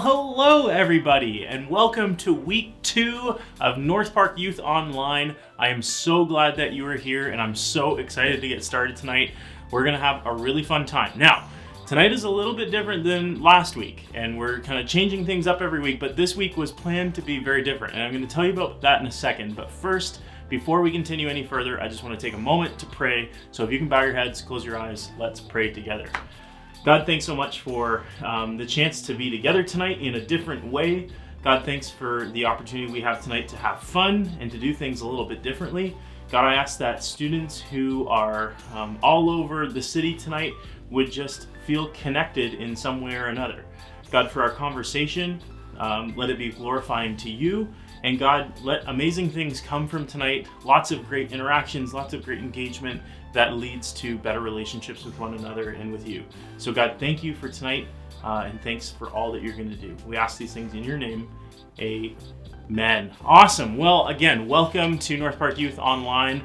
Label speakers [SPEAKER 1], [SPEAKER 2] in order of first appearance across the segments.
[SPEAKER 1] Hello everybody, and welcome to week 2 of North Park Youth Online. I am so glad that you are here, and I'm so excited to get started tonight. We're going to have a really fun time. Now, tonight is a little bit different than last week, and we're kind of changing things up every week, but this week was planned to be very different, and I'm going to tell you about that in a second. But first, before we continue any further, I just want to take a moment to pray. So if you can bow your heads, close your eyes, let's pray together. God, thanks so much for the chance to be together tonight in a different way. God, thanks for the opportunity we have tonight to have fun and to do things a little bit differently. God, I ask that students who are all over the city tonight would just feel connected in some way or another. God, for our conversation, let it be glorifying to you. And God, let amazing things come from tonight. Lots of great interactions, lots of great engagement that leads to better relationships with one another and with you. So God, thank you for tonight, and thanks for all that you're going to do. We ask these things in your name. Amen. Awesome. Well, again, welcome to North Park Youth Online.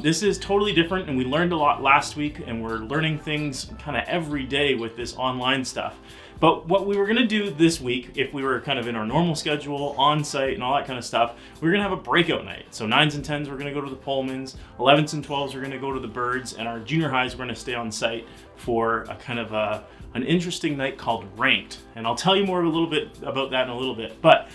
[SPEAKER 1] This is totally different, and we learned a lot last week, and we're learning things kind of every day with this online stuff. But what we were going to do this week, if we were kind of in our normal schedule, on site and all that kind of stuff, we were going to have a breakout night. So 9s and 10s, we're going to go to the Pullmans, 11s and 12s, we're going to go to the Birds, and our junior highs, we're going to stay on site for a kind of an interesting night called Ranked. And I'll tell you more a little bit about that in a little bit. But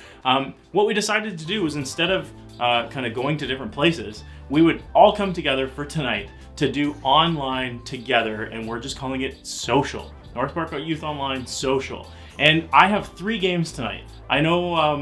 [SPEAKER 1] what we decided to do was, instead of kind of going to different places, we would all come together for tonight to do online together, and we're just calling it social. North Park Youth Online Social. And I have 3 games tonight. I know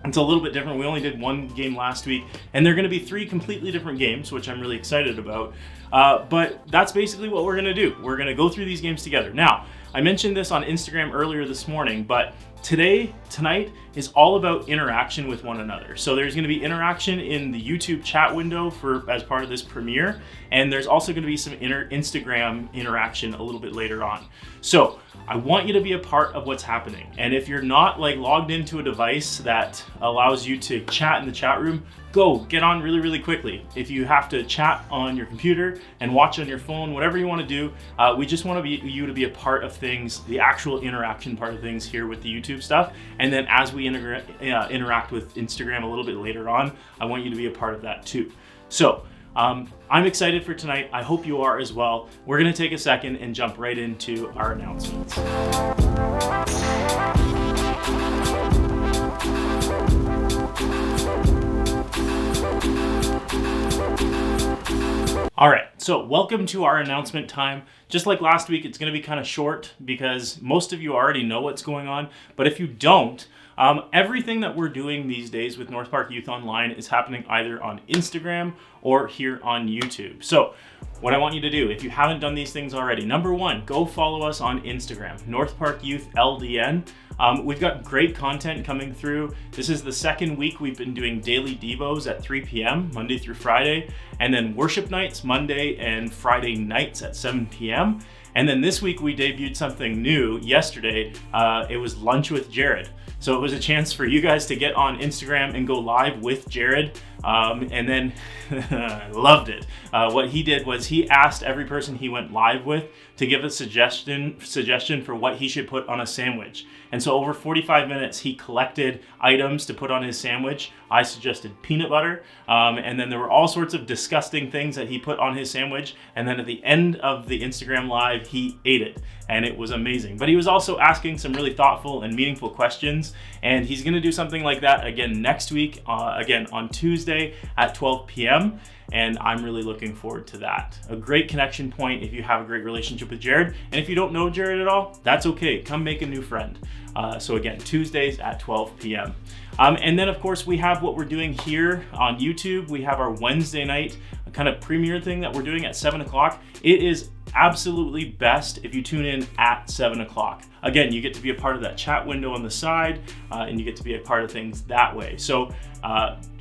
[SPEAKER 1] it's a little bit different. We only did 1 game last week, and they're going to be 3 completely different games, which I'm really excited about. But that's basically what we're going to do. We're going to go through these games together. Now, I mentioned this on Instagram earlier this morning, but tonight is all about interaction with one another. So there's going to be interaction in the YouTube chat window as part of this premiere, and there's also going to be some Instagram interaction a little bit later on. So I want you to be a part of what's happening. And if you're not logged into a device that allows you to chat in the chat room, go get on really, really quickly. If you have to chat on your computer and watch on your phone, whatever you want to do, we just want you to be a part of things, the actual interaction part of things here with the YouTube stuff. And then as we interact with Instagram a little bit later on, I want you to be a part of that too. So I'm excited for tonight. I hope you are as well. We're going to take a second and jump right into our announcements. All right, so welcome to our announcement time. Just like last week, it's going to be kind of short because most of you already know what's going on. But if you don't, everything that we're doing these days with North Park Youth Online is happening either on Instagram or here on YouTube. So what I want you to do, if you haven't done these things already, number 1, go follow us on Instagram, North Park Youth LDN. We've got great content coming through. This is the 2nd week we've been doing daily Devos at 3 p.m., Monday through Friday, and then worship nights, Monday and Friday nights at 7 p.m. And then this week we debuted something new yesterday. It was Lunch with Jared. So it was a chance for you guys to get on Instagram and go live with Jared. And then I loved it. What he did was he asked every person he went live with to give a suggestion for what he should put on a sandwich. And so over 45 minutes, he collected items to put on his sandwich. I suggested peanut butter. And then there were all sorts of disgusting things that he put on his sandwich. And then at the end of the Instagram live, he ate it. And it was amazing. But he was also asking some really thoughtful and meaningful questions. And he's going to do something like that again next week, again on Tuesday at 12 p.m. And I'm really looking forward to that. A great connection point if you have a great relationship with Jared. And if you don't know Jared at all, that's okay. Come make a new friend. So again, Tuesdays at 12 p.m. And then of course we have what we're doing here on YouTube. We have our Wednesday night kind of premiere thing that we're doing at 7 o'clock. It is absolutely best if you tune in at 7 o'clock. Again, you get to be a part of that chat window on the side, and you get to be a part of things that way. So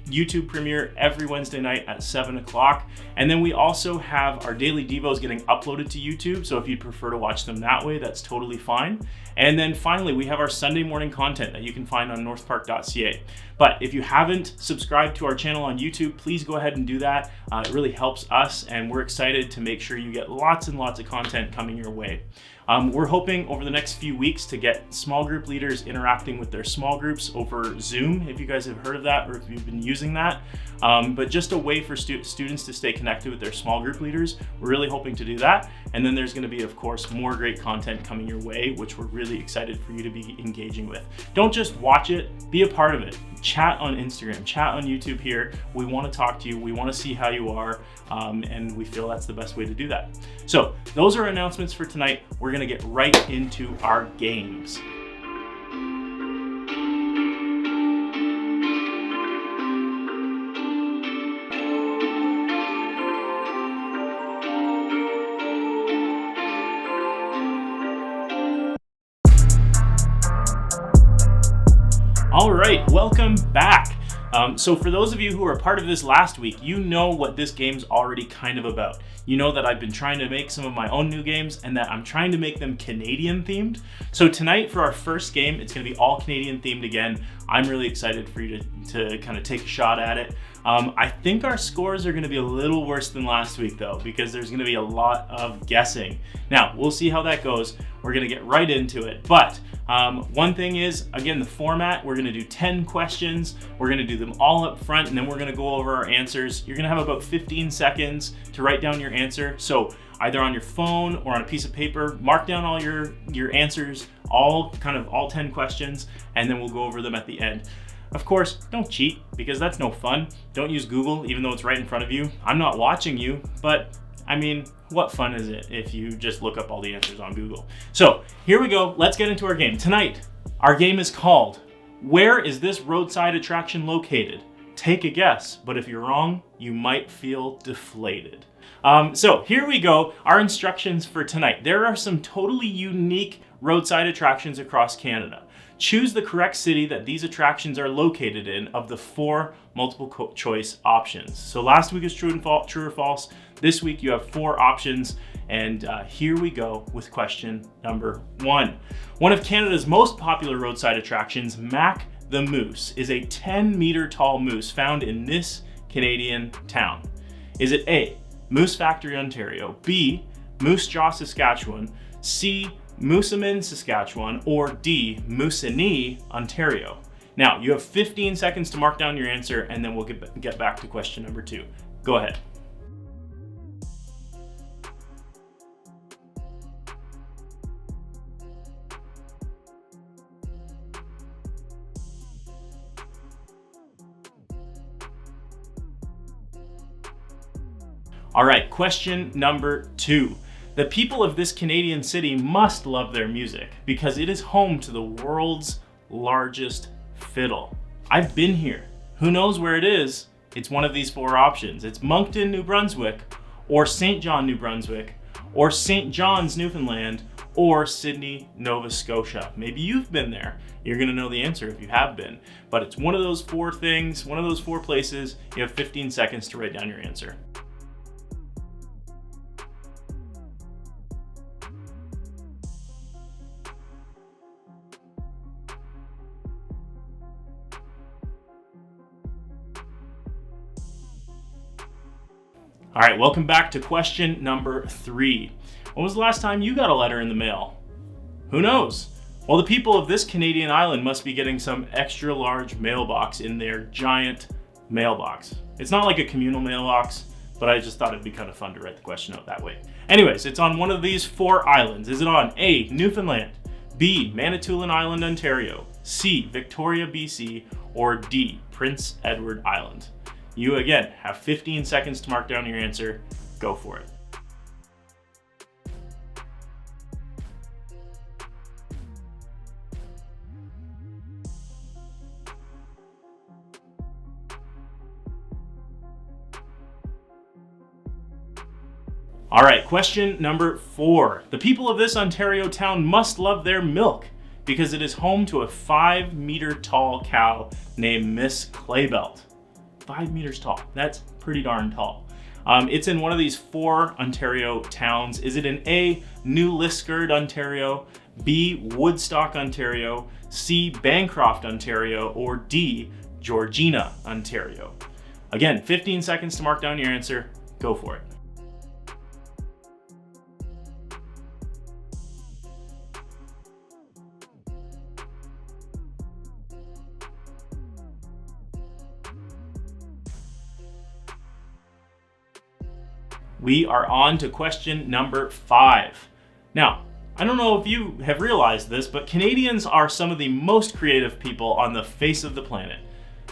[SPEAKER 1] YouTube premiere every Wednesday night at 7 o'clock. And then we also have our daily Devos getting uploaded to YouTube. So if you'd prefer to watch them that way, that's totally fine. And then finally, we have our Sunday morning content that you can find on northpark.ca. But if you haven't subscribed to our channel on YouTube, please go ahead and do that. It really helps us, and we're excited to make sure you get lots and lots of content coming your way. We're hoping over the next few weeks to get small group leaders interacting with their small groups over Zoom, if you guys have heard of that or if you've been using that. But just a way for students to stay connected with their small group leaders. We're really hoping to do that. And then there's going to be, of course, more great content coming your way, which we're really excited for you to be engaging with. Don't just watch it, be a part of it. Chat on Instagram, chat on YouTube here. We want to talk to you. We want to see how you are. And we feel that's the best way to do that. So those are announcements for tonight. We're going to get right into our games. All right, welcome back. So for those of you who were part of this last week, you know what this game's already kind of about. You know that I've been trying to make some of my own new games and that I'm trying to make them Canadian themed. So tonight for our first game, it's gonna be all Canadian themed again. I'm really excited for you to kind of take a shot at it. I think our scores are gonna be a little worse than last week though, because there's gonna be a lot of guessing. Now, we'll see how that goes. We're gonna get right into it. But one thing is, again, the format, we're gonna do 10 questions. We're gonna do them all up front and then we're gonna go over our answers. You're gonna have about 15 seconds to write down your answer. So either on your phone or on a piece of paper, mark down all your answers, all 10 questions, and then we'll go over them at the end. Of course, don't cheat because that's no fun. Don't use Google, even though it's right in front of you. I'm not watching you, but I mean, what fun is it if you just look up all the answers on Google? So here we go. Let's get into our game. Tonight, our game is called, Where is this roadside attraction located? Take a guess, but if you're wrong, you might feel deflated. So here we go. Our instructions for tonight. There are some totally unique roadside attractions across Canada. Choose the correct city that these attractions are located in of the 4 multiple choice options. So last week is true or false. This week you have 4 options. And here we go with question number 1. One of Canada's most popular roadside attractions, Mac the Moose, is a 10-meter tall moose found in this Canadian town. Is it A, Moose Factory, Ontario, B, Moose Jaw, Saskatchewan, C, Moosomin, Saskatchewan, or D, Moosonee, Ontario? Now, you have 15 seconds to mark down your answer, and then we'll get back to question number 2. Go ahead. All right, question number 2. The people of this Canadian city must love their music because it is home to the world's largest fiddle. I've been here. Who knows where it is? It's one of these 4 options. It's Moncton, New Brunswick, or St. John, New Brunswick, or St. John's, Newfoundland, or Sydney, Nova Scotia. Maybe you've been there. You're gonna know the answer if you have been. But it's one of those 4 things, one of those 4 places. You have 15 seconds to write down your answer. All right, welcome back to question number 3. When was the last time you got a letter in the mail? Who knows? Well, the people of this Canadian island must be getting some extra large mailbox in their giant mailbox. It's not like a communal mailbox, but I just thought it'd be kind of fun to write the question out that way. Anyways, it's on one of these 4 islands. Is it on A, Newfoundland, B, Manitoulin Island, Ontario, C, Victoria, BC, or D, Prince Edward Island? You, again, have 15 seconds to mark down your answer. Go for it. All right, question number 4. The people of this Ontario town must love their milk because it is home to a 5-meter tall cow named Miss Claybelt. 5 meters tall. That's pretty darn tall. It's in one of these 4 Ontario towns. Is it in A, New Liskeard, Ontario, B, Woodstock, Ontario, C, Bancroft, Ontario, or D, Georgina, Ontario? Again, 15 seconds to mark down your answer. Go for it. we are on to question number 5. Now, I don't know if you have realized this, but Canadians are some of the most creative people on the face of the planet.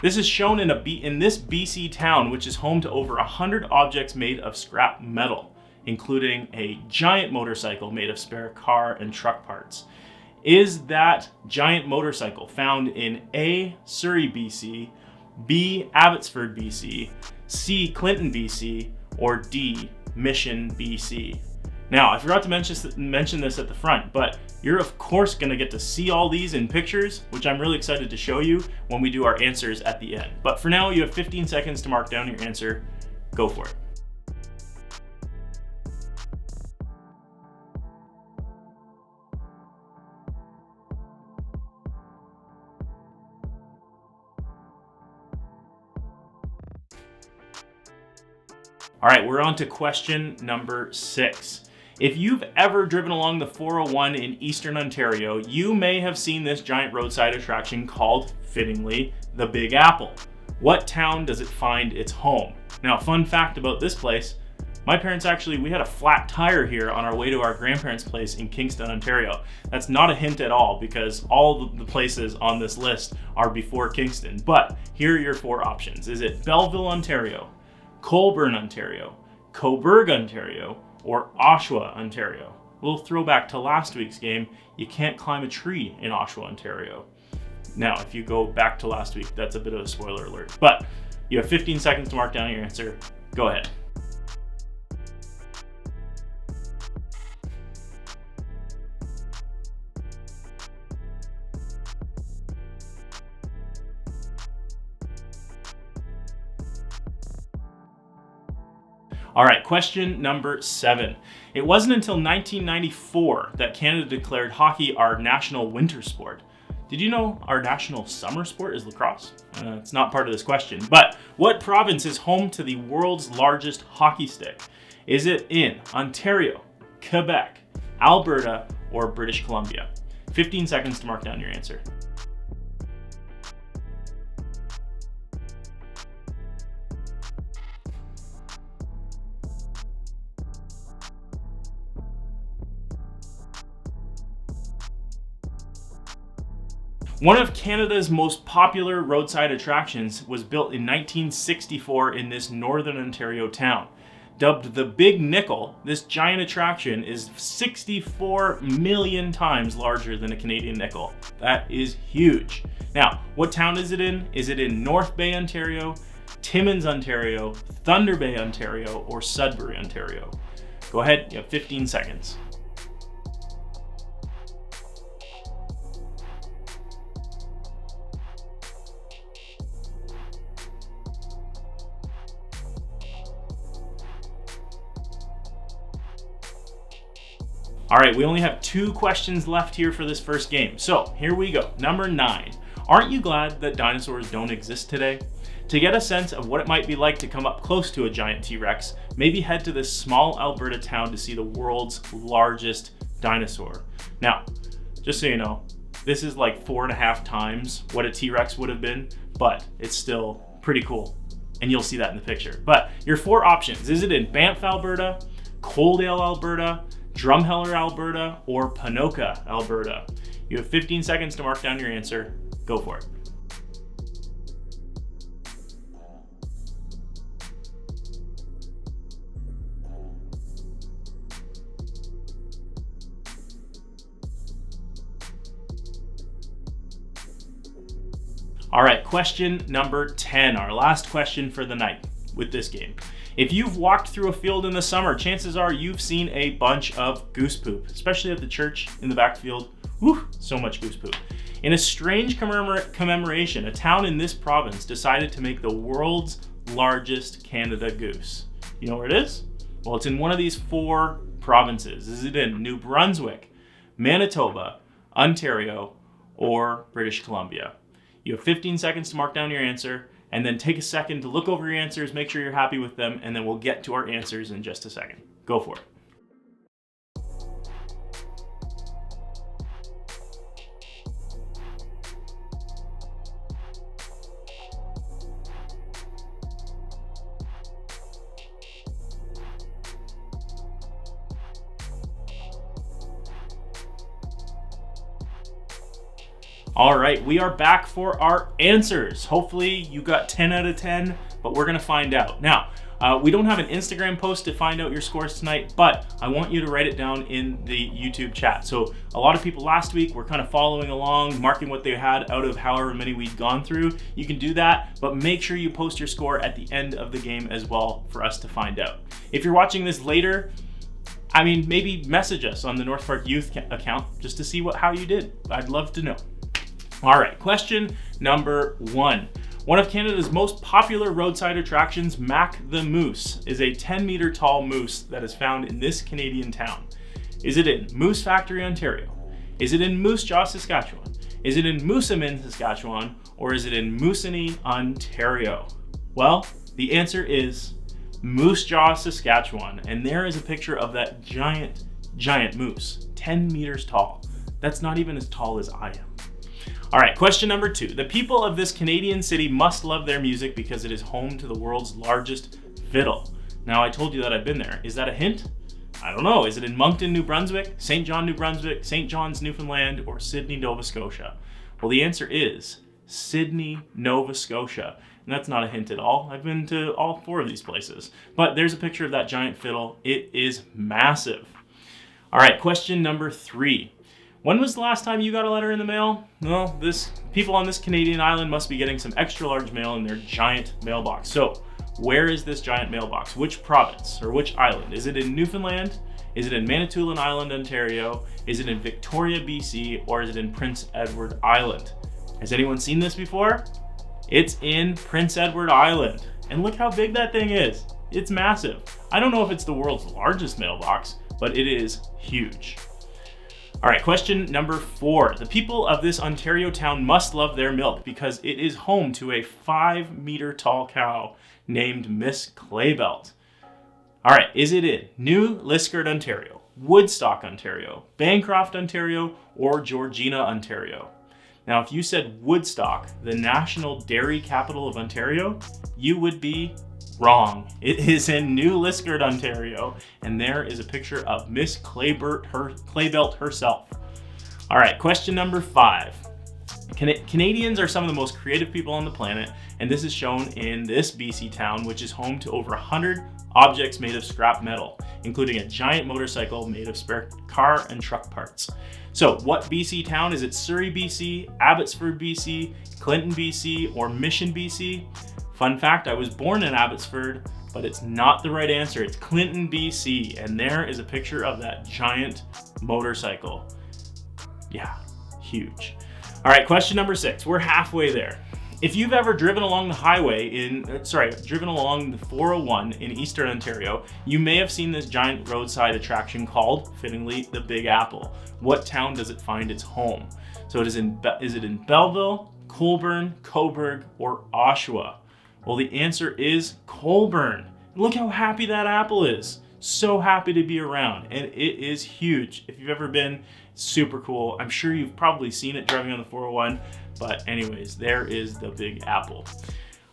[SPEAKER 1] This is shown in this BC town, which is home to over 100 objects made of scrap metal, including a giant motorcycle made of spare car and truck parts. Is that giant motorcycle found in A, Surrey, BC, B, Abbotsford, BC, C, Clinton, BC, or D, Mission, BC? Now, I forgot to mention this at the front, but you're of course going to get to see all these in pictures, which I'm really excited to show you when we do our answers at the end. But for now, you have 15 seconds to mark down your answer. Go for it. All right, we're on to question number 6. If you've ever driven along the 401 in Eastern Ontario, you may have seen this giant roadside attraction called, fittingly, the Big Apple. What town does it find its home? Now, fun fact about this place, my parents we had a flat tire here on our way to our grandparents' place in Kingston, Ontario. That's not a hint at all because all the places on this list are before Kingston. But here are your 4 options. Is it Belleville, Ontario, Colborne, Ontario, Cobourg, Ontario, or Oshawa, Ontario? A little throwback to last week's game, you can't climb a tree in Oshawa, Ontario. Now, if you go back to last week, that's a bit of a spoiler alert. But you have 15 seconds to mark down your answer. Go ahead. All right, question number 7. It wasn't until 1994 that Canada declared hockey our national winter sport. Did you know our national summer sport is lacrosse? It's not part of this question, but what province is home to the world's largest hockey stick? Is it in Ontario, Quebec, Alberta, or British Columbia? 15 seconds to mark down your answer. One of Canada's most popular roadside attractions was built in 1964 in this northern Ontario town. Dubbed the Big Nickel, this giant attraction is 64 million times larger than a Canadian nickel. That is huge. Now, what town is it in? Is it in North Bay, Ontario, Timmins, Ontario, Thunder Bay, Ontario, or Sudbury, Ontario? Go ahead, you have 15 seconds. All right, we only have 2 questions left here for this first game. So here we go. Number 9. Aren't you glad that dinosaurs don't exist today? To get a sense of what it might be like to come up close to a giant T-Rex, maybe head to this small Alberta town to see the world's largest dinosaur. Now, just so you know, this is like 4.5 times what a T-Rex would have been, but it's still pretty cool. And you'll see that in the picture. But your 4 options, is it in Banff, Alberta, Coaldale, Alberta, Drumheller, Alberta, or Ponoka, Alberta? You have 15 seconds to mark down your answer. Go for it. All right, question number 10, our last question for the night with this game. If you've walked through a field in the summer, chances are you've seen a bunch of goose poop, especially at the church in the backfield. Whew, so much goose poop. In a strange commemoration, a town in this province decided to make the world's largest Canada goose. You know where it is? Well, it's in one of these 4 provinces. Is it in New Brunswick, Manitoba, Ontario, or British Columbia? You have 15 seconds to mark down your answer, and then take a second to look over your answers, make sure you're happy with them, and then we'll get to our answers in just a second. Go for it. All right, we are back for our answers. Hopefully you got 10 out of 10, but we're gonna find out. Now, we don't have an Instagram post to find out your scores tonight, but I want you to write it down in the YouTube chat. So a lot of people last week were kind of following along, marking what they had out of however many we'd gone through. You can do that, but make sure you post your score at the end of the game as well for us to find out. If you're watching this later, maybe message us on the North Park Youth account just to see how you did. I'd love to know. All right, question number 1. One of Canada's most popular roadside attractions, Mac the Moose, is a 10-meter tall moose that is found in this Canadian town. Is it in Moose Factory, Ontario? Is it in Moose Jaw, Saskatchewan? Is it in Moosomin, Saskatchewan? Or is it in Moosonee, Ontario? Well, the answer is Moose Jaw, Saskatchewan. And there is a picture of that giant moose, 10 meters tall. That's not even as tall as I am. All right, question number 2. The people of this Canadian city must love their music because it is home to the world's largest fiddle. Now, I told you that I've been there. Is that a hint? I don't know. Is it in Moncton, New Brunswick, St. John, New Brunswick, St. John's, Newfoundland, or Sydney, Nova Scotia? Well, the answer is Sydney, Nova Scotia. And that's not a hint at all. I've been to all 4 of these places. But there's a picture of that giant fiddle. It is massive. All right, question number 3. When was the last time you got a letter in the mail? Well, people on this Canadian island must be getting some extra large mail in their giant mailbox. So, where is this giant mailbox? Which province or which island? Is it in Newfoundland? Is it in Manitoulin Island, Ontario? Is it in Victoria, BC? Or is it in Prince Edward Island? Has anyone seen this before? It's in Prince Edward Island. And look how big that thing is. It's massive. I don't know if it's the world's largest mailbox, but it is huge. All right, question number 4. The people of this Ontario town must love their milk because it is home to a 5-meter tall cow named Miss Claybelt. All right, is it in New Liskeard, Ontario, Woodstock, Ontario, Bancroft, Ontario, or Georgina, Ontario? Now, if you said Woodstock, the national dairy capital of Ontario, you would be wrong. It is in New Liskeard, Ontario, and there is a picture of Miss Claybelt herself. All right, question number 5. Canadians are some of the most creative people on the planet, and this is shown in this BC town, which is home to over 100 objects made of scrap metal, including a giant motorcycle made of spare car and truck parts. So what BC town? Is it Surrey, BC, Abbotsford, BC, Clinton, BC, or Mission, BC? Fun fact, I was born in Abbotsford, but it's not the right answer. It's Clinton, BC, and there is a picture of that giant motorcycle. Yeah, huge. All right, question number 6. We're halfway there. If you've ever driven along the driven along the 401 in Eastern Ontario, you may have seen this giant roadside attraction called, fittingly, the Big Apple. What town does it find its home? So is it in Belleville, Colborne, Cobourg, or Oshawa? Well, the answer is Colborne. Look how happy that apple is. So happy to be around, and it is huge. If you've ever been, super cool. I'm sure you've probably seen it driving on the 401, but anyways, there is the Big Apple.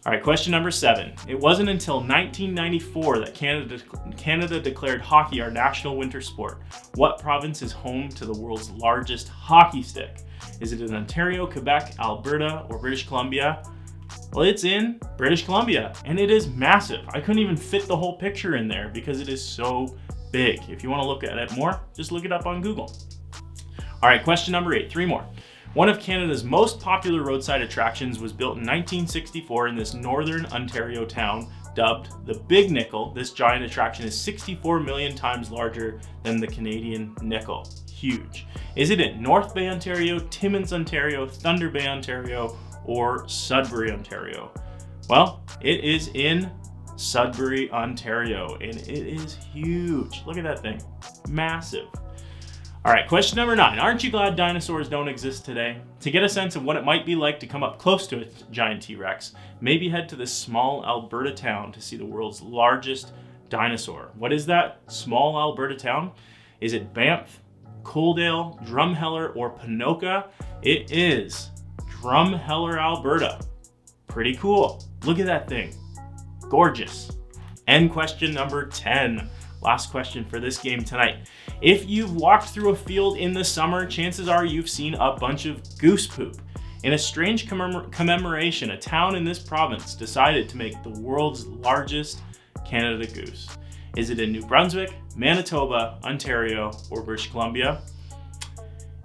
[SPEAKER 1] All right, question number 7. It wasn't until 1994 that Canada declared hockey our national winter sport. What province is home to the world's largest hockey stick? Is it in Ontario, Quebec, Alberta, or British Columbia? Well, it's in British Columbia, and it is massive. I couldn't even fit the whole picture in there because it is so big. If you want to look at it more, just look it up on Google. All right, question number 8, 3 more. One of Canada's most popular roadside attractions was built in 1964 in this northern Ontario town dubbed the Big Nickel. This giant attraction is 64 million times larger than the Canadian nickel. Huge. Is it in North Bay, Ontario, Timmins, Ontario, Thunder Bay, Ontario, or Sudbury, Ontario? Well, it is in Sudbury, Ontario, and it is huge. Look at that thing. Massive. All right, question number 9. Aren't you glad dinosaurs don't exist today? To get a sense of what it might be like to come up close to a giant T-Rex, maybe head to this small Alberta town to see the world's largest dinosaur. What is that small Alberta town? Is it Banff, Coaldale, Drumheller, or Ponoka? It is Drumheller, Alberta. Pretty cool. Look at that thing. Gorgeous. And question number 10. Last question for this game tonight. If you've walked through a field in the summer, chances are you've seen a bunch of goose poop. In a strange commemoration, a town in this province decided to make the world's largest Canada Goose. Is it in New Brunswick, Manitoba, Ontario, or British Columbia?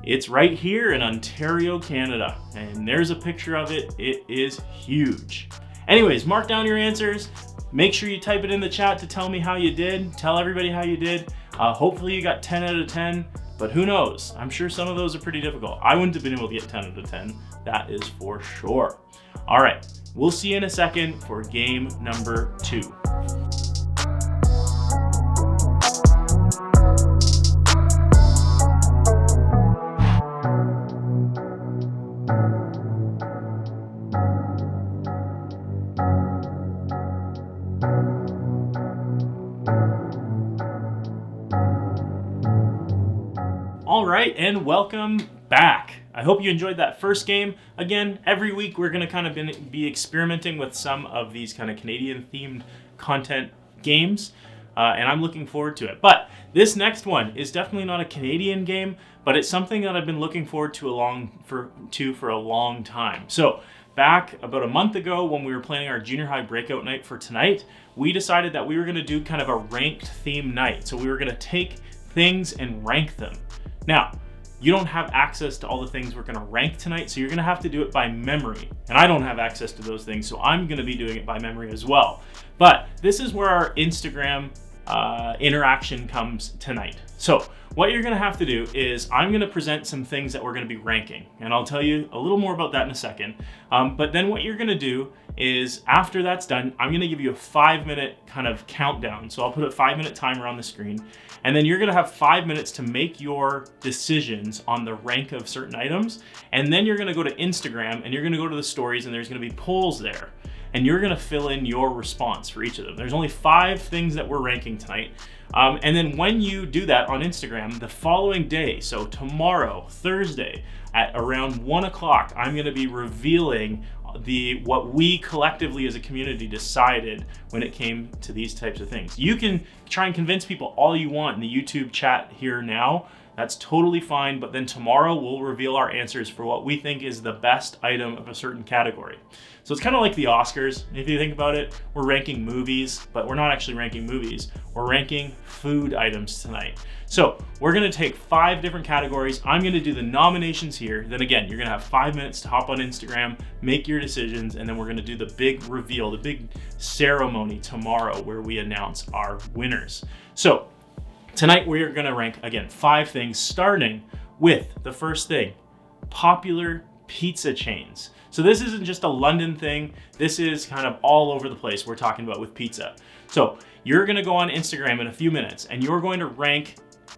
[SPEAKER 1] It's right here in Ontario, Canada, and there's a picture of it. It is huge. Anyways, mark down your answers. Make sure you type it in the chat to tell me how you did. Tell everybody how you did. Hopefully you got 10 out of 10, but who knows? I'm sure some of those are pretty difficult. I wouldn't have been able to get 10 out of 10. That is for sure. All right, we'll see you in a second for game number 2. All right, and welcome back. I hope you enjoyed that first game. Again, every week we're going to kind of be experimenting with some of these kind of Canadian-themed content games, and I'm looking forward to it. But this next one is definitely not a Canadian game, but it's something that I've been looking forward to for a long time. So back about a month ago when we were planning our junior high breakout night for tonight, we decided that we were going to do kind of a ranked theme night. So we were going to take things and rank them. Now, you don't have access to all the things we're going to rank tonight, so you're going to have to do it by memory. And I don't have access to those things, so I'm going to be doing it by memory as well. But this is where our Instagram interaction comes tonight. So what you're going to have to do is I'm going to present some things that we're going to be ranking, and I'll tell you a little more about that in a second. But then what you're going to do is after that's done, I'm going to give you a 5-minute kind of countdown. So I'll put a 5-minute timer on the screen, and then you're going to have 5 minutes to make your decisions on the rank of certain items. And then you're going to go to Instagram and you're going to go to the stories, and there's going to be polls there. And you're going to fill in your response for each of them. There's only 5 things that we're ranking tonight. And then when you do that on Instagram, the following day, so tomorrow, Thursday, at around 1 o'clock, I'm going to be revealing what we collectively as a community decided when it came to these types of things. You can try and convince people all you want in the YouTube chat here now. That's totally fine, but then tomorrow we'll reveal our answers for what we think is the best item of a certain category. So it's kind of like the Oscars. If you think about it, we're ranking movies, but we're not actually ranking movies. We're ranking food items tonight. So we're gonna take 5 different categories. I'm gonna do the nominations here. Then again, you're gonna have 5 minutes to hop on Instagram, make your decisions, and then we're gonna do the big reveal, the big ceremony tomorrow where we announce our winners. So tonight we are going to rank, again, 5 things, starting with the first thing, popular pizza chains. So this isn't just a London thing. This is kind of all over the place we're talking about with pizza. So you're going to go on Instagram in a few minutes and you're going to rank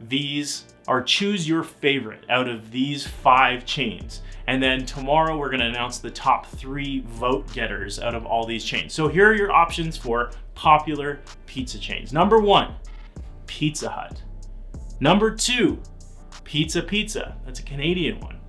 [SPEAKER 1] these or choose your favorite out of these 5 chains. And then tomorrow we're going to announce the top 3 vote getters out of all these chains. So here are your options for popular pizza chains. Number 1, Pizza Hut. Number 2, Pizza Pizza. That's a Canadian one.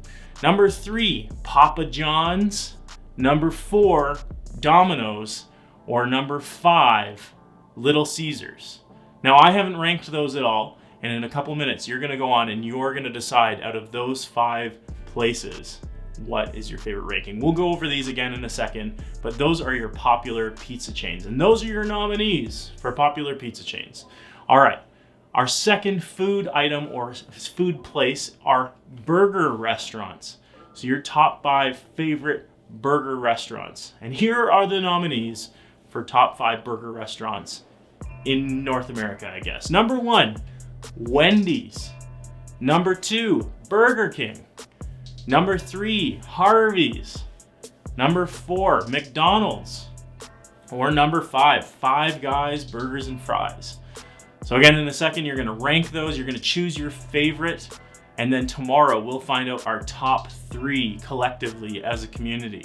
[SPEAKER 1] Number 3, Papa John's. Number 4, Domino's. Or number 5, Little Caesars. Now I haven't ranked those at all, and in a couple minutes you're going to go on and you're going to decide out of those 5 places what is your favorite ranking. We'll go over these again in a second, but those are your popular pizza chains, and those are your nominees for popular pizza chains. All right. Our second food item or food place are burger restaurants. So your top 5 favorite burger restaurants. And here are the nominees for top 5 burger restaurants in North America, I guess. Number 1, Wendy's. Number 2, Burger King. Number 3, Harvey's. Number 4, McDonald's. Or number 5, Five Guys Burgers and Fries. So again, in a second, you're gonna rank those, you're gonna choose your favorite, and then tomorrow we'll find out our top 3 collectively as a community.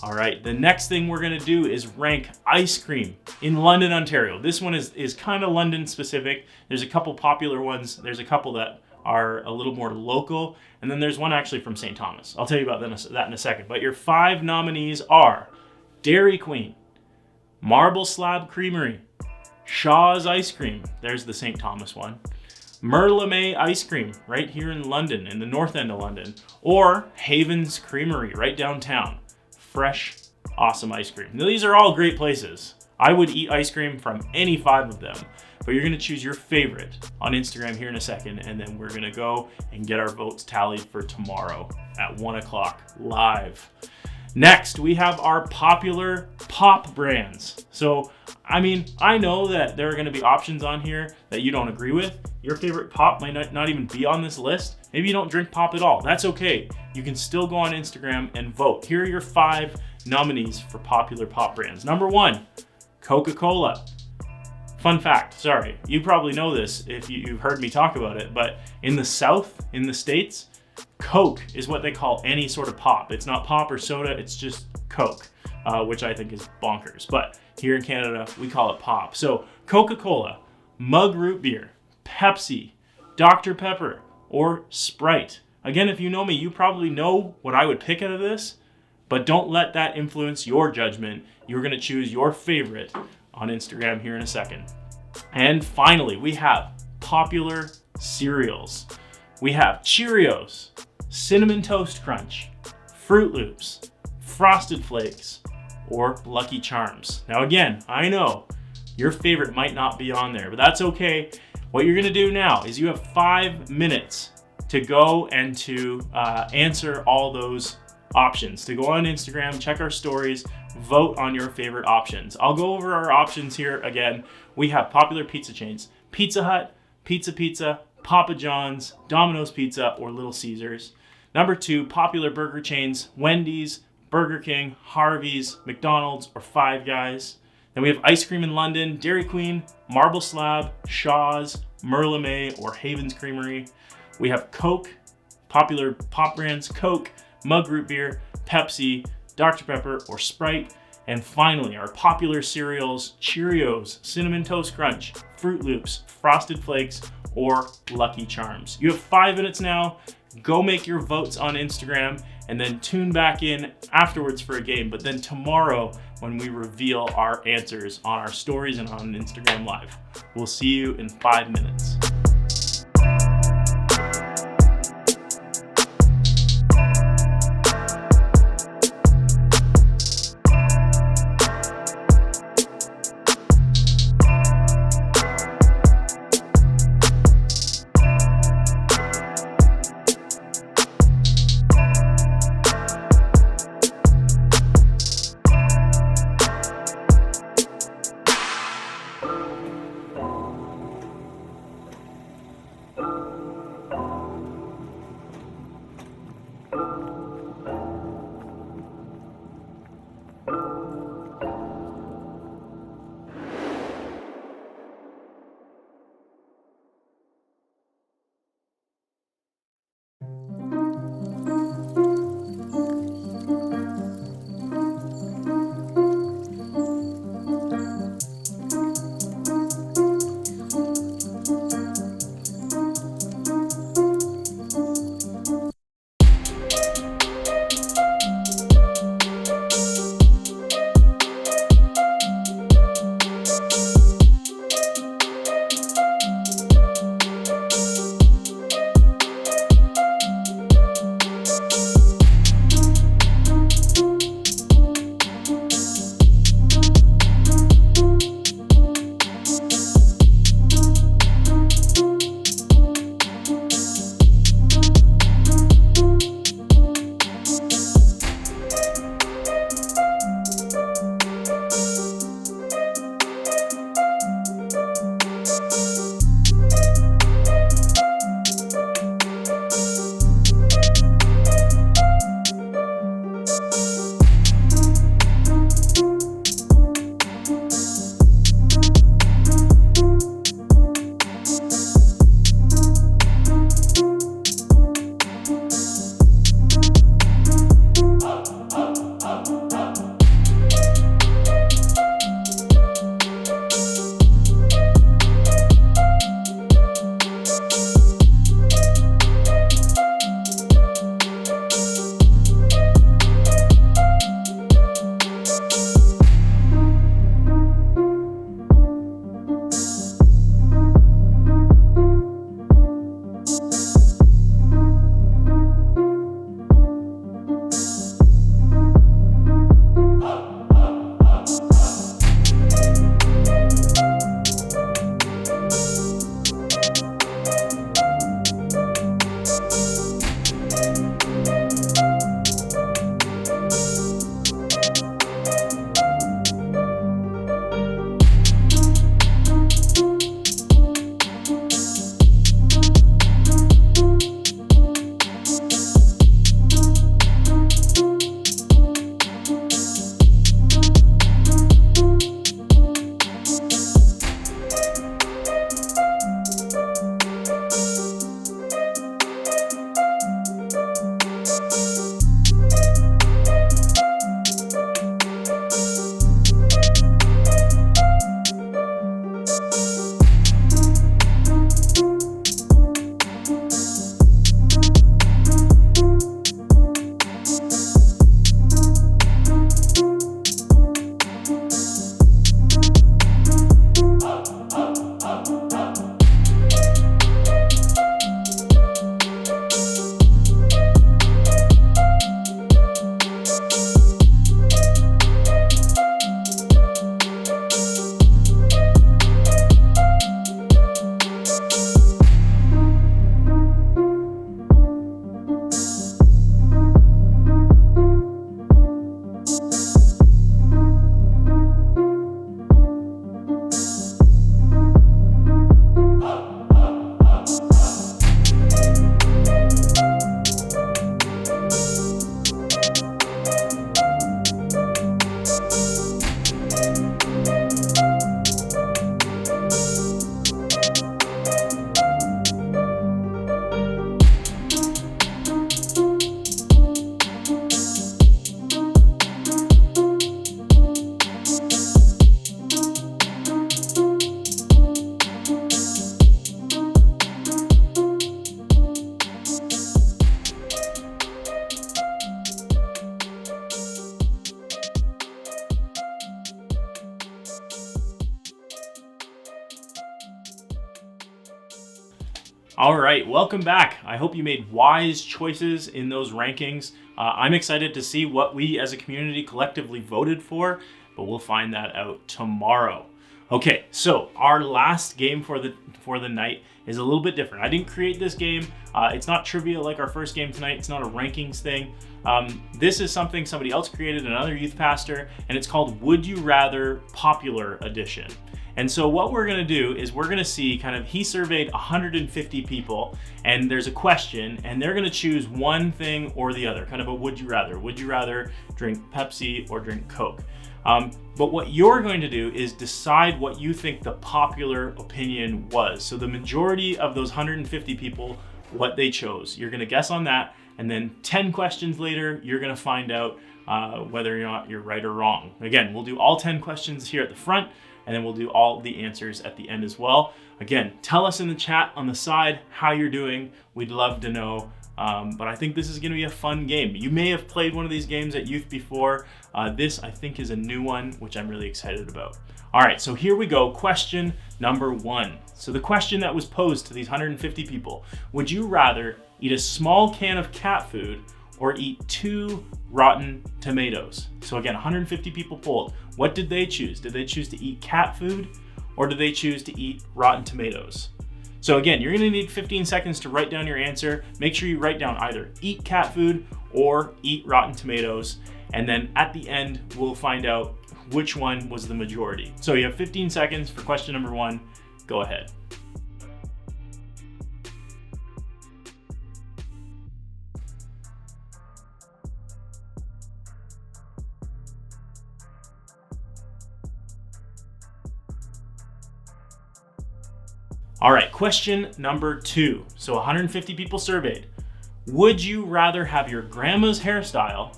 [SPEAKER 1] All right, the next thing we're gonna do is rank ice cream in London, Ontario. This one is kind of London specific. There's a couple popular ones. There's a couple that are a little more local, and then there's one actually from St. Thomas. I'll tell you about that in a second. But your 5 nominees are Dairy Queen, Marble Slab Creamery, Shaw's Ice Cream, there's the St. Thomas one, Merlimay Ice Cream right here in London, in the north end of London, or Haven's Creamery right downtown. Fresh, awesome ice cream. Now, these are all great places. I would eat ice cream from any 5 of them, but you're gonna choose your favorite on Instagram here in a second, and then we're gonna go and get our votes tallied for tomorrow at 1 o'clock live. Next, we have our popular pop brands. So, I mean, I know that there are gonna be options on here that you don't agree with. Your favorite pop might not even be on this list. Maybe you don't drink pop at all. That's okay. You can still go on Instagram and vote. Here are your 5 nominees for popular pop brands. Number 1, Coca-Cola. Fun fact, sorry, you probably know this if you've heard me talk about it, but in the South, in the States, Coke is what they call any sort of pop. It's not pop or soda, it's just Coke, which I think is bonkers. But here in Canada, we call it pop. So Coca-Cola, Mug Root Beer, Pepsi, Dr. Pepper, or Sprite. Again, if you know me, you probably know what I would pick out of this, but don't let that influence your judgment. You're gonna choose your favorite on Instagram here in a second. And finally, we have popular cereals. We have Cheerios, Cinnamon Toast Crunch, Fruit Loops, Frosted Flakes, or Lucky Charms. Now again, I know your favorite might not be on there, but that's okay. What you're gonna do now is you have 5 minutes to go and to answer all those options. To go on Instagram, check our stories, vote on your favorite options. I'll go over our options here again. We have popular pizza chains: Pizza Hut, Pizza Pizza, Papa John's, Domino's Pizza, or Little Caesars. Number 2, popular burger chains: Wendy's, Burger King, Harvey's, McDonald's, or Five Guys. Then we have ice cream in London: Dairy Queen, Marble Slab, Shaw's, Merlimay, or Haven's Creamery. We have Coke, popular pop brands: Coke, Mug Root Beer, Pepsi, Dr. Pepper, or Sprite. And finally, our popular cereals: Cheerios, Cinnamon Toast Crunch, Fruit Loops, Frosted Flakes, or Lucky Charms. You have 5 minutes now. Go make your votes on Instagram and then tune back in afterwards for a game. But then tomorrow, when we reveal our answers on our stories and on Instagram Live. We'll see you in 5 minutes. All right, welcome back. I hope you made wise choices in those rankings. I'm excited to see what we as a community collectively voted for, but we'll find that out tomorrow. Okay, so our last game for the night is a little bit different. I didn't create this game. It's not trivia like our first game tonight. It's not a rankings thing. This is something somebody else created, another youth pastor, and it's called Would You Rather Popular Edition. And so what we're gonna do is we're gonna see he surveyed 150 people, and there's a question, and they're gonna choose one thing or the other, kind of a would you rather. Would you rather drink Pepsi or drink Coke? But what you're going to do is decide what you think the popular opinion was. So the majority of those 150 people, what they chose. You're gonna guess on that, and then 10 questions later, you're gonna find out whether or not you're right or wrong. Again, we'll do all 10 questions here at the front, and then we'll do all the answers at the end as well. Again, tell us in the chat on the side how you're doing. We'd love to know. But I think this is gonna be a fun game. You may have played one of these games at youth before. This, I think, is a new one, which I'm really excited about. All right, so here we go. Question number 1. So the question that was posed to these 150 people, would you rather eat a small can of cat food or eat 2 rotten tomatoes? So again, 150 people polled. What did they choose? Did they choose to eat cat food or did they choose to eat rotten tomatoes? So again, you're gonna need 15 seconds to write down your answer. Make sure you write down either eat cat food or eat rotten tomatoes. And then at the end, we'll find out which one was the majority. So you have 15 seconds for question number 1. Go ahead. All right, question number 2. So 150 people surveyed. Would you rather have your grandma's hairstyle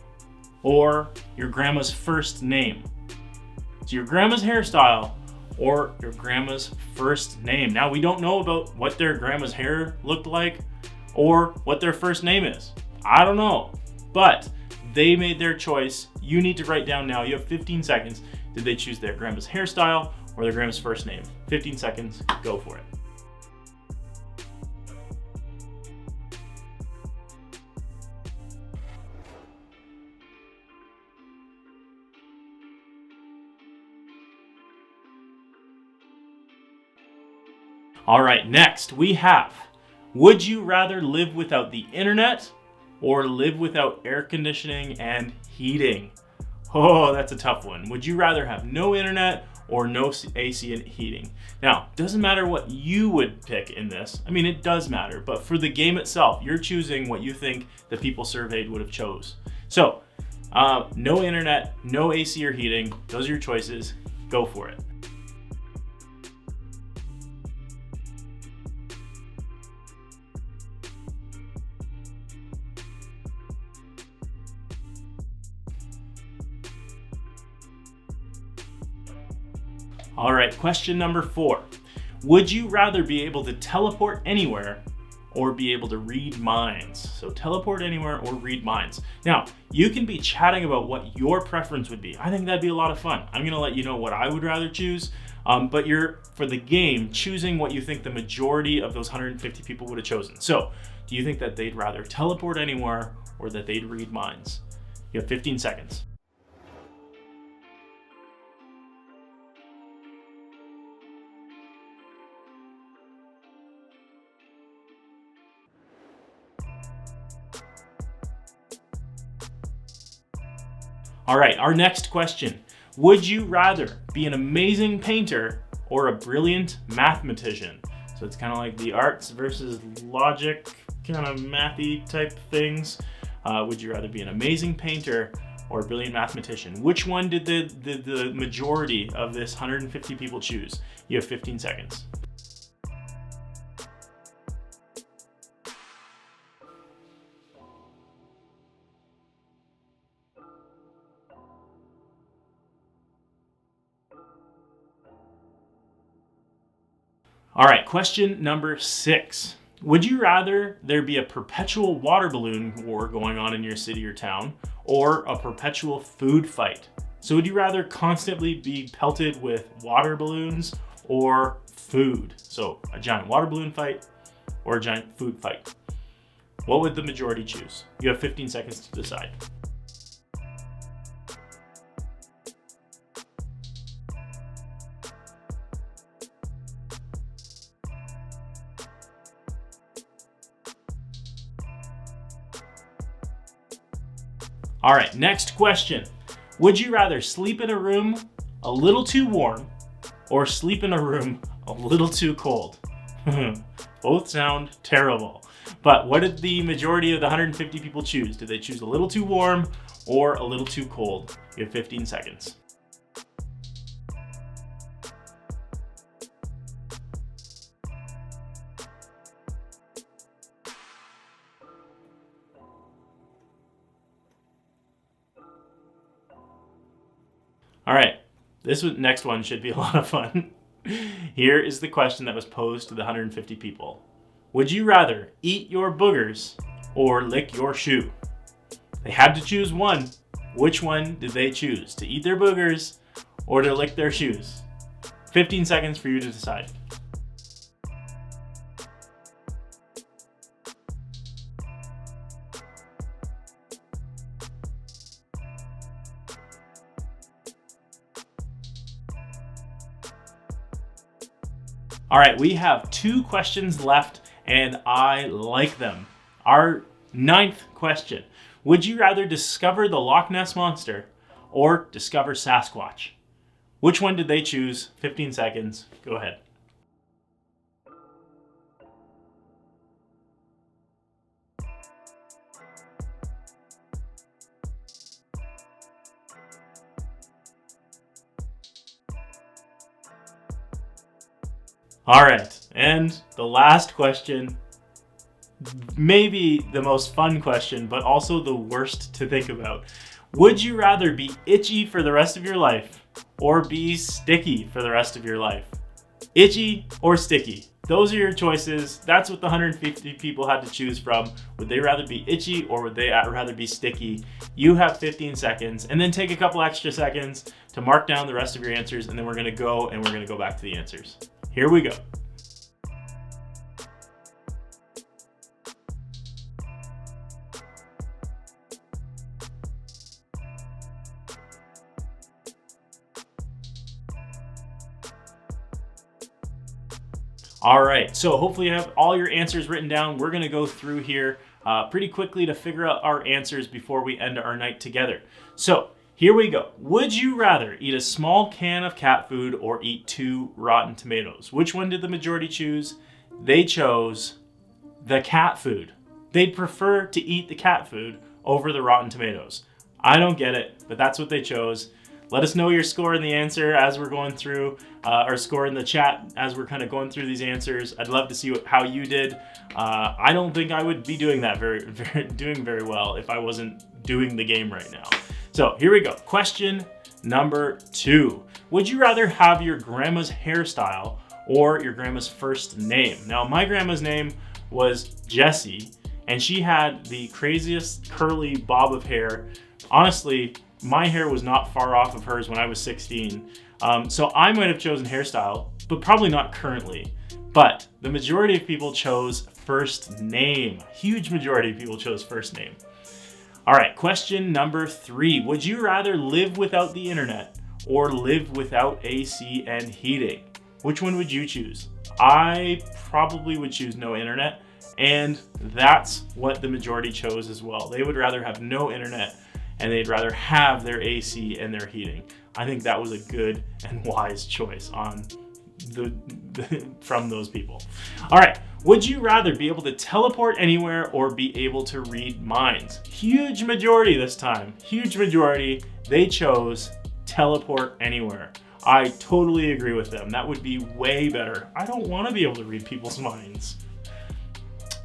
[SPEAKER 1] or your grandma's first name? So your grandma's hairstyle or your grandma's first name. Now, we don't know about what their grandma's hair looked like or what their first name is. I don't know, but they made their choice. You need to write down now. You have 15 seconds. Did they choose their grandma's hairstyle or their grandma's first name? 15 seconds, go for it. All right, next we have, would you rather live without the internet or live without air conditioning and heating? Oh, that's a tough one. Would you rather have no internet or no AC and heating? Now, doesn't matter what you would pick in this. I mean, it does matter, but for the game itself, you're choosing what you think the people surveyed would have chose. So, no internet, no AC or heating. Those are your choices. Go for it. All right, question number 4. Would you rather be able to teleport anywhere or be able to read minds? So teleport anywhere or read minds. Now, you can be chatting about what your preference would be. I think that'd be a lot of fun. I'm gonna let you know what I would rather choose, but you're, for the game, choosing what you think the majority of those 150 people would have chosen. So, do you think that they'd rather teleport anywhere or that they'd read minds? You have 15 seconds. All right, our next question. Would you rather be an amazing painter or a brilliant mathematician? So it's kind of like the arts versus logic, kind of mathy type things. Would you rather be an amazing painter or a brilliant mathematician? Which one did the majority of this 150 people choose? You have 15 seconds. All right, question number 6. Would you rather there be a perpetual water balloon war going on in your city or town, or a perpetual food fight? So would you rather constantly be pelted with water balloons or food? So a giant water balloon fight or a giant food fight? What would the majority choose? You have 15 seconds to decide. All right, next question. Would you rather sleep in a room a little too warm or sleep in a room a little too cold? Both sound terrible. But what did the majority of the 150 people choose? Did they choose a little too warm or a little too cold? You have 15 seconds. All right, next one should be a lot of fun. Here is the question that was posed to the 150 people. Would you rather eat your boogers or lick your shoe? They had to choose one. Which one did they choose? To eat their boogers or to lick their shoes? 15 seconds for you to decide. All right, we have 2 questions left and I like them. Our 9th question. Would you rather discover the Loch Ness Monster or discover Sasquatch? Which one did they choose? 15 seconds. Go ahead. All right, and the last question, maybe the most fun question, but also the worst to think about. Would you rather be itchy for the rest of your life or be sticky for the rest of your life? Itchy or sticky? Those are your choices. That's what the 150 people had to choose from. Would they rather be itchy or would they rather be sticky? You have 15 seconds, and then take a couple extra seconds to mark down the rest of your answers, and then we're gonna go back to the answers. Here we go. All right, so hopefully you have all your answers written down. We're gonna go through here pretty quickly to figure out our answers before we end our night together. So here we go. Would you rather eat a small can of cat food or eat 2 rotten tomatoes? Which one did the majority choose? They chose the cat food. They'd prefer to eat the cat food over the rotten tomatoes. I don't get it, but that's what they chose. Let us know your score in the answer as we're going through, or score in the chat as we're kind of going through these answers. I'd love to see how you did. I don't think I would be doing that doing very well if I wasn't doing the game right now. So here we go. Question number 2. Would you rather have your grandma's hairstyle or your grandma's first name? Now, my grandma's name was Jessie, and she had the craziest curly bob of hair. Honestly, my hair was not far off of hers when I was 16. So I might have chosen hairstyle, but probably not currently. But the majority of people chose first name. Huge majority of people chose first name. All right, question number 3. Would you rather live without the internet or live without AC and heating? Which one would you choose? I probably would choose no internet, and that's what the majority chose as well. They would rather have no internet and they'd rather have their AC and their heating. I think that was a good and wise choice from those people. All right, would you rather be able to teleport anywhere or be able to read minds? Huge majority this time, huge majority, they chose teleport anywhere. I totally agree with them. That would be way better. I don't want to be able to read people's minds.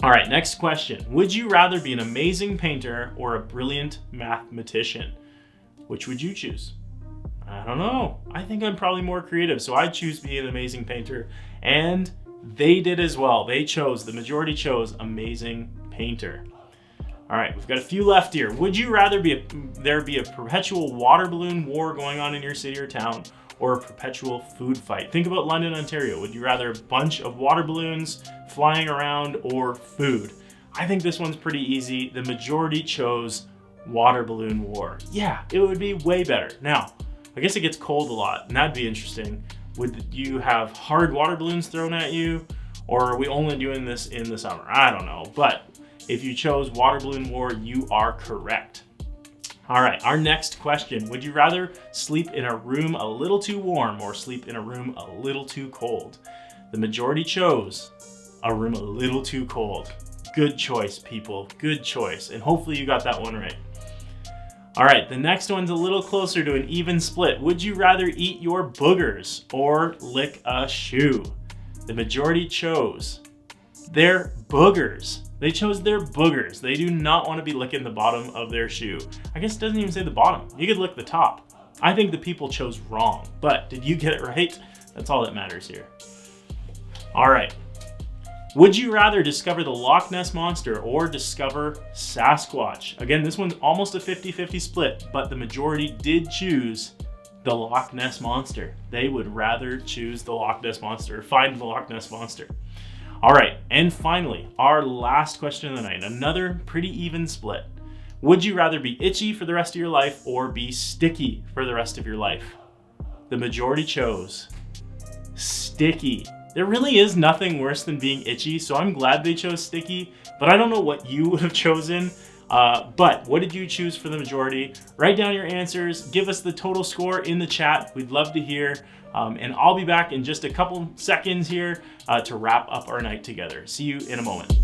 [SPEAKER 1] All right, next question. Would you rather be an amazing painter or a brilliant mathematician? Which would you choose? I don't know. I think I'm probably more creative, so I'd choose being an amazing painter. And they did as well. The majority chose amazing painter. All right, we've got a few left here. Would you rather there be a perpetual water balloon war going on in your city or town, or a perpetual food fight? Think about London, Ontario. Would you rather a bunch of water balloons flying around or food? I think this one's pretty easy. The majority chose water balloon war. Yeah, it would be way better. Now, I guess it gets cold a lot, and that'd be interesting. Would you have hard water balloons thrown at you, or are we only doing this in the summer? I don't know, but if you chose water balloon war, you are correct. All right, our next question. Would you rather sleep in a room a little too warm or sleep in a room a little too cold? The majority chose a room a little too cold. Good choice, people, good choice. And hopefully you got that one right. All right, the next one's a little closer to an even split. Would you rather eat your boogers or lick a shoe? The majority chose their boogers. They chose their boogers. They do not want to be licking the bottom of their shoe. I guess it doesn't even say the bottom. You could lick the top. I think the people chose wrong, but did you get it right? That's all that matters here. All right. Would you rather discover the Loch Ness Monster or discover Sasquatch? Again, this one's almost a 50-50 split, but the majority did choose the Loch Ness Monster. They would rather choose the Loch Ness Monster, find the Loch Ness Monster. All right, and finally, our last question of the night, another pretty even split. Would you rather be itchy for the rest of your life or be sticky for the rest of your life? The majority chose sticky. There really is nothing worse than being itchy, so I'm glad they chose sticky, but I don't know what you would have chosen. But what did you choose for the majority? Write down your answers, give us the total score in the chat. We'd love to hear. And I'll be back in just a couple seconds here to wrap up our night together. See you in a moment.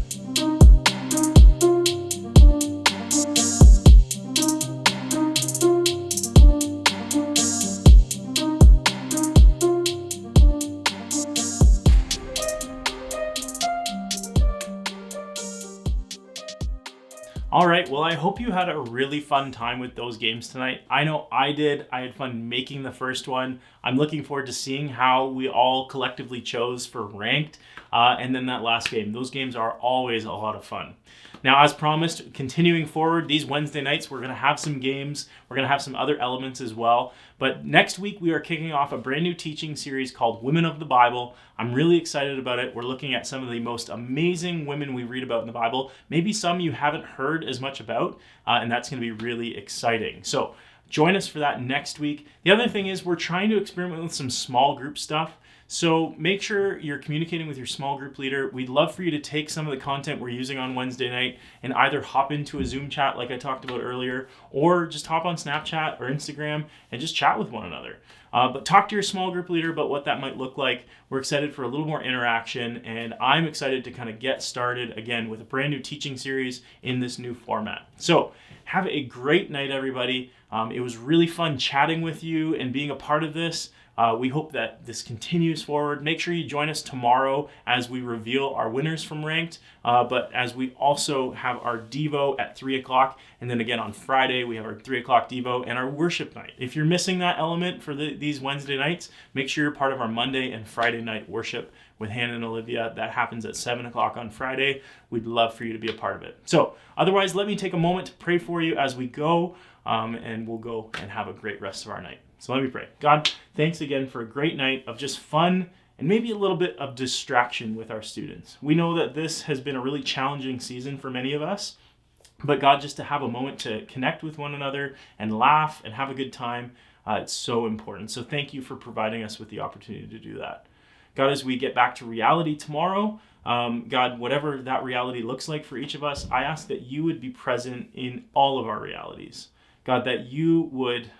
[SPEAKER 1] All right, well, I hope you had a really fun time with those games tonight. I know I did. I had fun making the first one. I'm looking forward to seeing how we all collectively chose for ranked. And then that last game. Those games are always a lot of fun. Now, as promised, continuing forward, these Wednesday nights, we're going to have some games. We're going to have some other elements as well. But next week, we are kicking off a brand new teaching series called Women of the Bible. I'm really excited about it. We're looking at some of the most amazing women we read about in the Bible, maybe some you haven't heard as much about, and that's going to be really exciting. So join us for that next week. The other thing is we're trying to experiment with some small group stuff. So make sure you're communicating with your small group leader. We'd love for you to take some of the content we're using on Wednesday night and either hop into a Zoom chat like I talked about earlier, or just hop on Snapchat or Instagram and just chat with one another. But talk to your small group leader about what that might look like. We're excited for a little more interaction, and I'm excited to kind of get started again with a brand new teaching series in this new format. So have a great night, everybody. It was really fun chatting with you and being a part of this. We hope that this continues forward. Make sure you join us tomorrow as we reveal our winners from Ranked, but as we also have our Devo at 3 o'clock, and then again on Friday, we have our 3 o'clock Devo and our worship night. If you're missing that element for these Wednesday nights, make sure you're part of our Monday and Friday night worship with Hannah and Olivia. That happens at 7 o'clock on Friday. We'd love for you to be a part of it. So otherwise, let me take a moment to pray for you as we go, and we'll go and have a great rest of our night. So let me pray. God, thanks again for a great night of just fun and maybe a little bit of distraction with our students. We know that this has been a really challenging season for many of us, but God, just to have a moment to connect with one another and laugh and have a good time, it's so important. So thank you for providing us with the opportunity to do that. God, as we get back to reality tomorrow, God, whatever that reality looks like for each of us, I ask that you would be present in all of our realities. God, that you would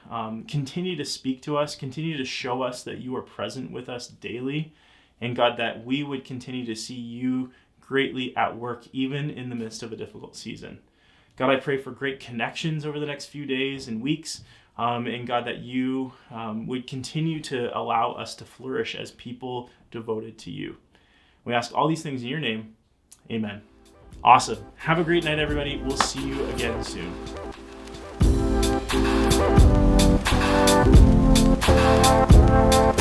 [SPEAKER 1] continue to speak to us, continue to show us that you are present with us daily. And God, that we would continue to see you greatly at work, even in the midst of a difficult season. God, I pray for great connections over the next few days and weeks. And God, that you would continue to allow us to flourish as people devoted to you. We ask all these things in your name. Amen. Awesome. Have a great night, everybody. We'll see you again soon. Thank you.